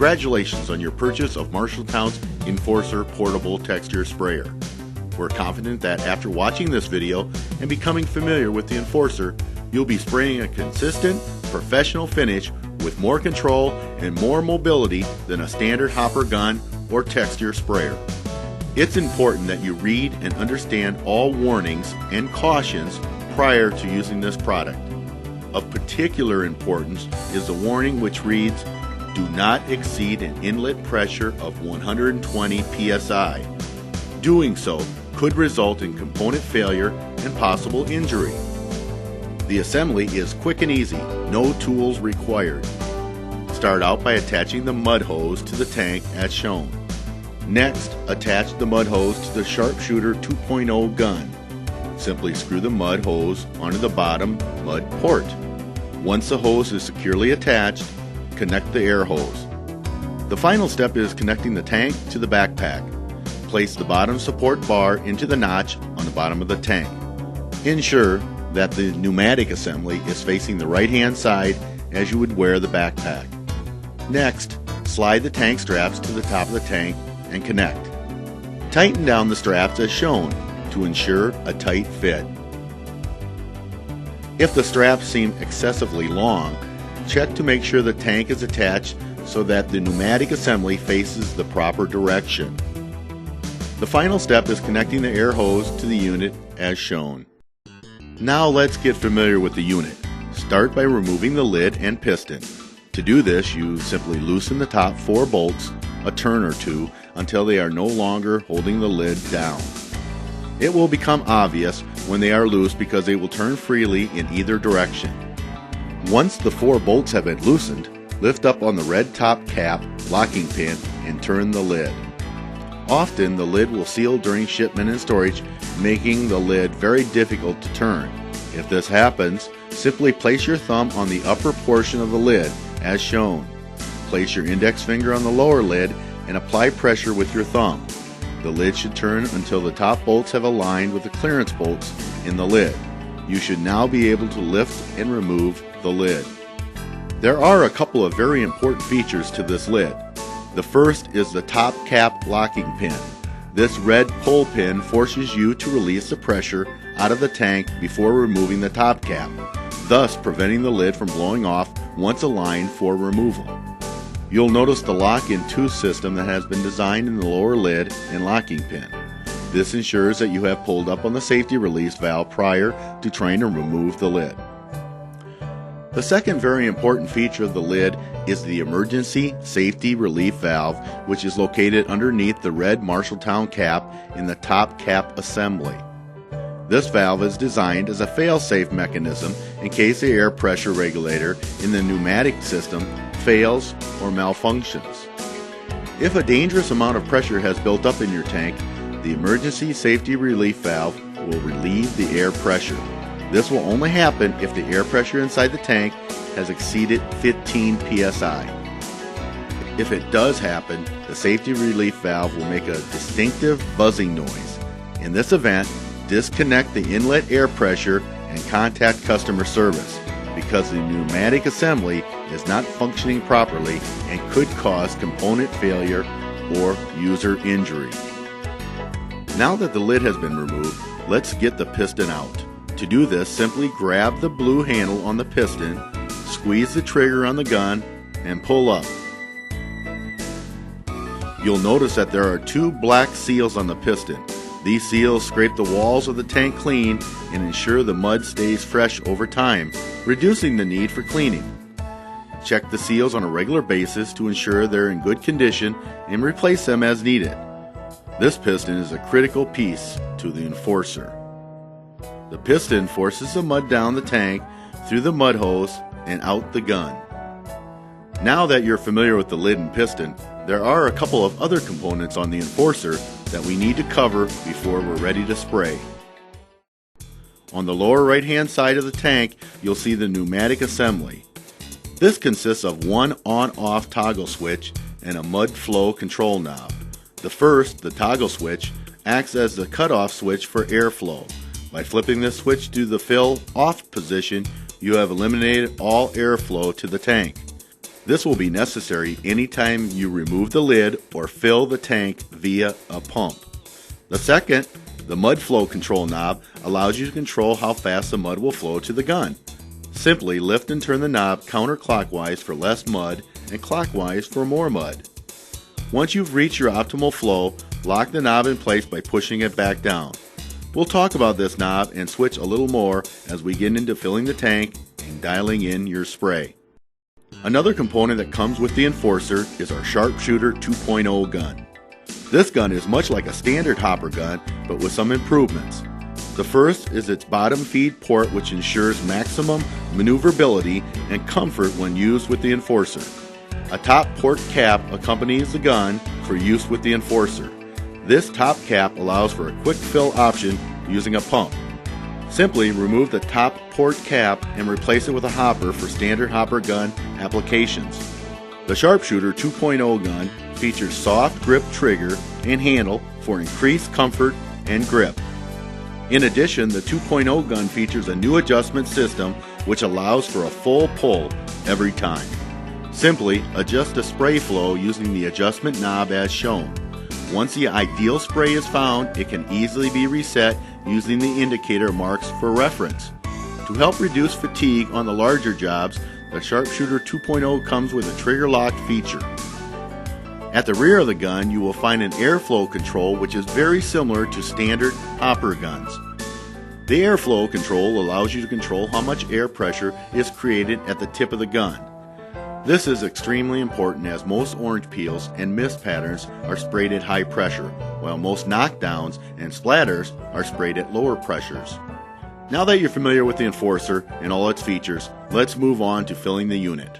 Congratulations on your purchase of Marshalltown's Enforcer Portable Texture Sprayer. We're confident that after watching this video and becoming familiar with the Enforcer, you'll be spraying a consistent, professional finish with more control and more mobility than a standard hopper gun or texture sprayer. It's important that you read and understand all warnings and cautions prior to using this product. Of particular importance is the warning which reads, "Do not exceed an inlet pressure of 120 psi. Doing so could result in component failure and possible injury." The assembly is quick and easy, no tools required. Start out by attaching the mud hose to the tank as shown. Next, attach the mud hose to the Sharpshooter 2.0 gun. Simply screw the mud hose onto the bottom mud port. Once the hose is securely attached, connect the air hose. The final step is connecting the tank to the backpack. Place the bottom support bar into the notch on the bottom of the tank. Ensure that the pneumatic assembly is facing the right-hand side as you would wear the backpack. Next, slide the tank straps to the top of the tank and connect. Tighten down the straps as shown to ensure a tight fit. If the straps seem excessively long, check to make sure the tank is attached so that the pneumatic assembly faces the proper direction. The final step is connecting the air hose to the unit as shown. Now let's get familiar with the unit. Start by removing the lid and piston. To do this, you simply loosen the top 4 bolts a turn or two until they are no longer holding the lid down. It will become obvious when they are loose because they will turn freely in either direction. Once the 4 bolts have been loosened, lift up on the red top cap locking pin and turn the lid. Often the lid will seal during shipment and storage, making the lid very difficult to turn. If this happens, simply place your thumb on the upper portion of the lid as shown. Place your index finger on the lower lid and apply pressure with your thumb. The lid should turn until the top bolts have aligned with the clearance bolts in the lid. You should now be able to lift and remove the lid. There are a couple of very important features to this lid. The first is the top cap locking pin. This red pull pin forces you to release the pressure out of the tank before removing the top cap, thus preventing the lid from blowing off once aligned for removal. You'll notice the lock-in tooth system that has been designed in the lower lid and locking pin. This ensures that you have pulled up on the safety release valve prior to trying to remove the lid. The second very important feature of the lid is the emergency safety relief valve, which is located underneath the red Marshalltown cap in the top cap assembly. This valve is designed as a fail-safe mechanism in case the air pressure regulator in the pneumatic system fails or malfunctions. If a dangerous amount of pressure has built up in your tank, the emergency safety relief valve will relieve the air pressure. This will only happen if the air pressure inside the tank has exceeded 15 psi. If it does happen, the safety relief valve will make a distinctive buzzing noise. In this event, disconnect the inlet air pressure and contact customer service because the pneumatic assembly is not functioning properly and could cause component failure or user injury. Now that the lid has been removed, let's get the piston out. To do this, simply grab the blue handle on the piston, squeeze the trigger on the gun, and pull up. You'll notice that there are 2 black seals on the piston. These seals scrape the walls of the tank clean and ensure the mud stays fresh over time, reducing the need for cleaning. Check the seals on a regular basis to ensure they're in good condition and replace them as needed. This piston is a critical piece to the Enforcer. The piston forces the mud down the tank, through the mud hose, and out the gun. Now that you're familiar with the lid and piston, there are a couple of other components on the Enforcer that we need to cover before we're ready to spray. On the lower right hand side of the tank, you'll see the pneumatic assembly. This consists of one on-off toggle switch and a mud flow control knob. The first, the toggle switch, acts as the cutoff switch for airflow. By flipping this switch to the fill off position, you have eliminated all airflow to the tank. This will be necessary anytime you remove the lid or fill the tank via a pump. The second, the mud flow control knob, allows you to control how fast the mud will flow to the gun. Simply lift and turn the knob counterclockwise for less mud and clockwise for more mud. Once you've reached your optimal flow, lock the knob in place by pushing it back down. We'll talk about this knob and switch a little more as we get into filling the tank and dialing in your spray. Another component that comes with the Enforcer is our Sharpshooter 2.0 gun. This gun is much like a standard hopper gun, but with some improvements. The first is its bottom feed port, which ensures maximum maneuverability and comfort when used with the Enforcer. A top port cap accompanies the gun for use with the Enforcer. This top cap allows for a quick fill option using a pump. Simply remove the top port cap and replace it with a hopper for standard hopper gun applications. The Sharpshooter 2.0 gun features soft grip trigger and handle for increased comfort and grip. In addition, the 2.0 gun features a new adjustment system which allows for a full pull every time. Simply adjust the spray flow using the adjustment knob as shown. Once the ideal spray is found, it can easily be reset using the indicator marks for reference. To help reduce fatigue on the larger jobs, the Sharpshooter 2.0 comes with a trigger lock feature. At the rear of the gun, you will find an airflow control which is very similar to standard hopper guns. The airflow control allows you to control how much air pressure is created at the tip of the gun. This is extremely important as most orange peels and mist patterns are sprayed at high pressure, while most knockdowns and splatters are sprayed at lower pressures. Now that you're familiar with the Enforcer and all its features, let's move on to filling the unit.